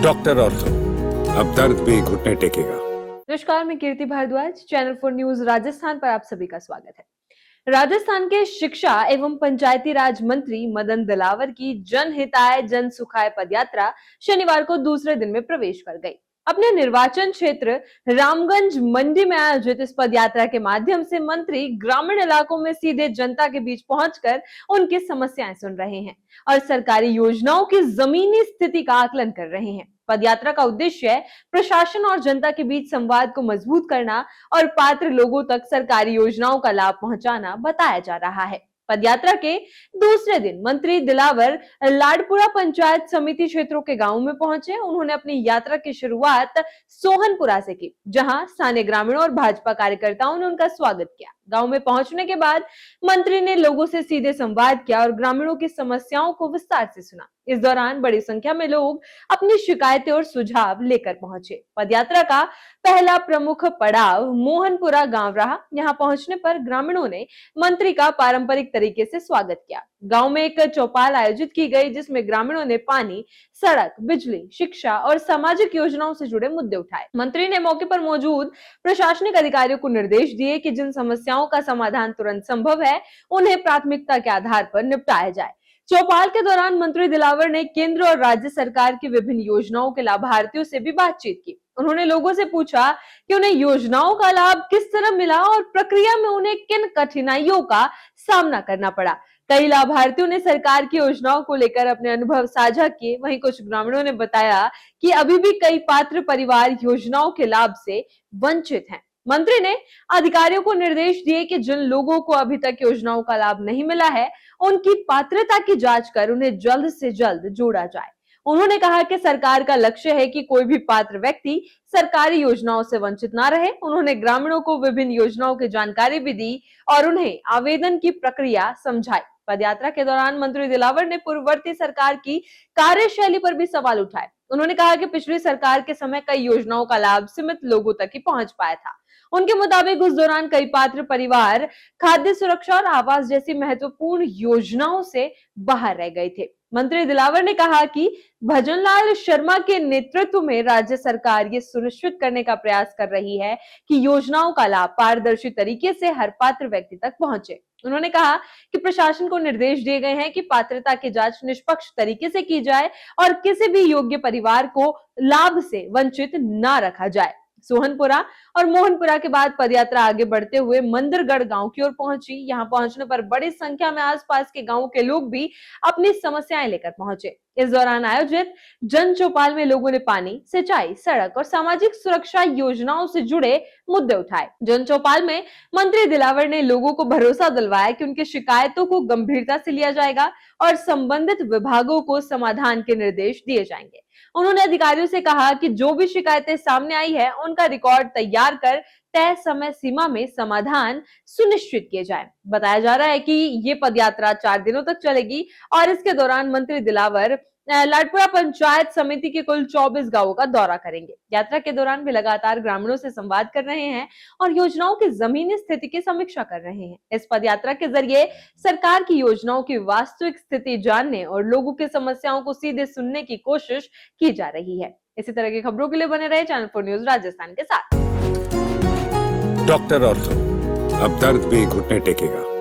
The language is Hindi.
डॉक्टर ऑर्थो, अब दर्द भी घुटने टेकेगा। नमस्कार, मैं कीर्ति भारद्वाज, चैनल 4 न्यूज राजस्थान पर आप सभी का स्वागत है। राजस्थान के शिक्षा एवं पंचायती राज मंत्री मदन दिलावर की जनहिताय जन सुखाय पदयात्रा शनिवार को दूसरे दिन में प्रवेश कर गई। अपने निर्वाचन क्षेत्र रामगंज मंडी में आयोजित इस पदयात्रा के माध्यम से मंत्री ग्रामीण इलाकों में सीधे जनता के बीच पहुंचकर उनकी समस्याएं सुन रहे हैं और सरकारी योजनाओं की जमीनी स्थिति का आकलन कर रहे हैं। पदयात्रा का उद्देश्य प्रशासन और जनता के बीच संवाद को मजबूत करना और पात्र लोगों तक सरकारी योजनाओं का लाभ पहुंचाना बताया जा रहा है। पदयात्रा के दूसरे दिन मंत्री दिलावर लाडपुरा पंचायत समिति क्षेत्रों के गांवों में पहुंचे। उन्होंने अपनी यात्रा की शुरुआत सोहनपुरा से की, जहां स्थानीय ग्रामीणों और भाजपा कार्यकर्ताओं ने उनका स्वागत किया। गांव में पहुंचने के बाद मंत्री ने लोगों से सीधे संवाद किया और ग्रामीणों की समस्याओं को विस्तार से सुना। इस दौरान बड़ी संख्या में लोग अपनी शिकायतें और सुझाव लेकर पहुंचे। पदयात्रा का पहला प्रमुख पड़ाव मोहनपुरा गांव रहा। यहां पहुंचने पर ग्रामीणों ने मंत्री का पारंपरिक तरीके से स्वागत किया। गांव में एक चौपाल आयोजित की गई, जिसमें ग्रामीणों ने पानी, सड़क, बिजली, शिक्षा और सामाजिक योजनाओं से जुड़े मुद्दे उठाए। मंत्री ने मौके पर मौजूद प्रशासनिक अधिकारियों को निर्देश दिए कि जिन समस्याओं का समाधान तुरंत संभव है, उन्हें प्राथमिकता के आधार पर निपटाया जाए। चौपाल के दौरान मंत्री दिलावर ने केंद्र और राज्य सरकार की विभिन्न योजनाओं के लाभार्थियों से भी बातचीत की। उन्होंने लोगों से पूछा कि उन्हें योजनाओं का लाभ किस तरह मिला और प्रक्रिया में उन्हें किन कठिनाइयों का सामना करना पड़ा। कई लाभार्थियों ने सरकार की योजनाओं को लेकर अपने अनुभव साझा किए। वहीं कुछ ग्रामीणों ने बताया कि अभी भी कई पात्र परिवार योजनाओं के लाभ से वंचित हैं। मंत्री ने अधिकारियों को निर्देश दिए कि जिन लोगों को अभी तक योजनाओं का लाभ नहीं मिला है, उनकी पात्रता की जांच कर उन्हें जल्द से जल्द जोड़ा जाए। उन्होंने कहा कि सरकार का लक्ष्य है कि कोई भी पात्र व्यक्ति सरकारी योजनाओं से वंचित ना रहे। उन्होंने ग्रामीणों को विभिन्न योजनाओं की जानकारी भी दी और उन्हें आवेदन की प्रक्रिया समझाई। पदयात्रा के दौरान मंत्री दिलावर ने पूर्ववर्ती सरकार की कार्यशैली पर भी सवाल उठाए। उन्होंने कहा कि पिछली सरकार के समय कई योजनाओं का लाभ सीमित लोगों तक ही पहुंच पाया था। उनके मुताबिक उस दौरान कई पात्र परिवार खाद्य सुरक्षा और आवास जैसी महत्वपूर्ण योजनाओं से बाहर रह गए थे। मंत्री दिलावर ने कहा कि भजनलाल शर्मा के नेतृत्व में राज्य सरकार ये सुनिश्चित करने का प्रयास कर रही है कि योजनाओं का लाभ पारदर्शी तरीके से हर पात्र व्यक्ति तक पहुंचे। उन्होंने कहा कि प्रशासन को निर्देश दिए गए हैं कि पात्रता की जांच निष्पक्ष तरीके से की जाए और किसी भी योग्य परिवार को लाभ से वंचित न रखा जाए। सोहनपुरा और मोहनपुरा के बाद पदयात्रा आगे बढ़ते हुए मंदिरगढ़ गांव की ओर पहुंची। यहां पहुंचने पर बड़ी संख्या में आसपास के गांवों के लोग भी अपनी समस्याएं लेकर पहुंचे। इस दौरान आयोजित जन चौपाल में लोगों ने पानी, सिंचाई, सड़क और सामाजिक सुरक्षा योजनाओं से जुड़े मुद्दे उठाए। जन चौपाल में मंत्री दिलावर ने लोगों को भरोसा दिलवाया कि उनकी शिकायतों को गंभीरता से लिया जाएगा और संबंधित विभागों को समाधान के निर्देश दिए जाएंगे। उन्होंने अधिकारियों से कहा कि जो भी शिकायतें सामने आई है, उनका रिकॉर्ड तैयार कर तय समय सीमा में समाधान सुनिश्चित किए जाए। बताया जा रहा है कि ये पदयात्रा 4 दिनों तक चलेगी और इसके दौरान मंत्री दिलावर लाडपुरा पंचायत समिति के कुल 24 गांवों का दौरा करेंगे। यात्रा के दौरान वे लगातार ग्रामीणों से संवाद कर रहे हैं और योजनाओं की जमीनी स्थिति की समीक्षा कर रहे हैं। इस पदयात्रा के जरिए सरकार की योजनाओं की वास्तविक स्थिति जानने और लोगों की समस्याओं को सीधे सुनने की कोशिश की जा रही है। इसी तरह की खबरों के लिए बने रहे चैनल 4 न्यूज राजस्थान के साथ। डॉक्टर ऑर्थो, अब दर्द भी घुटने टेकेगा।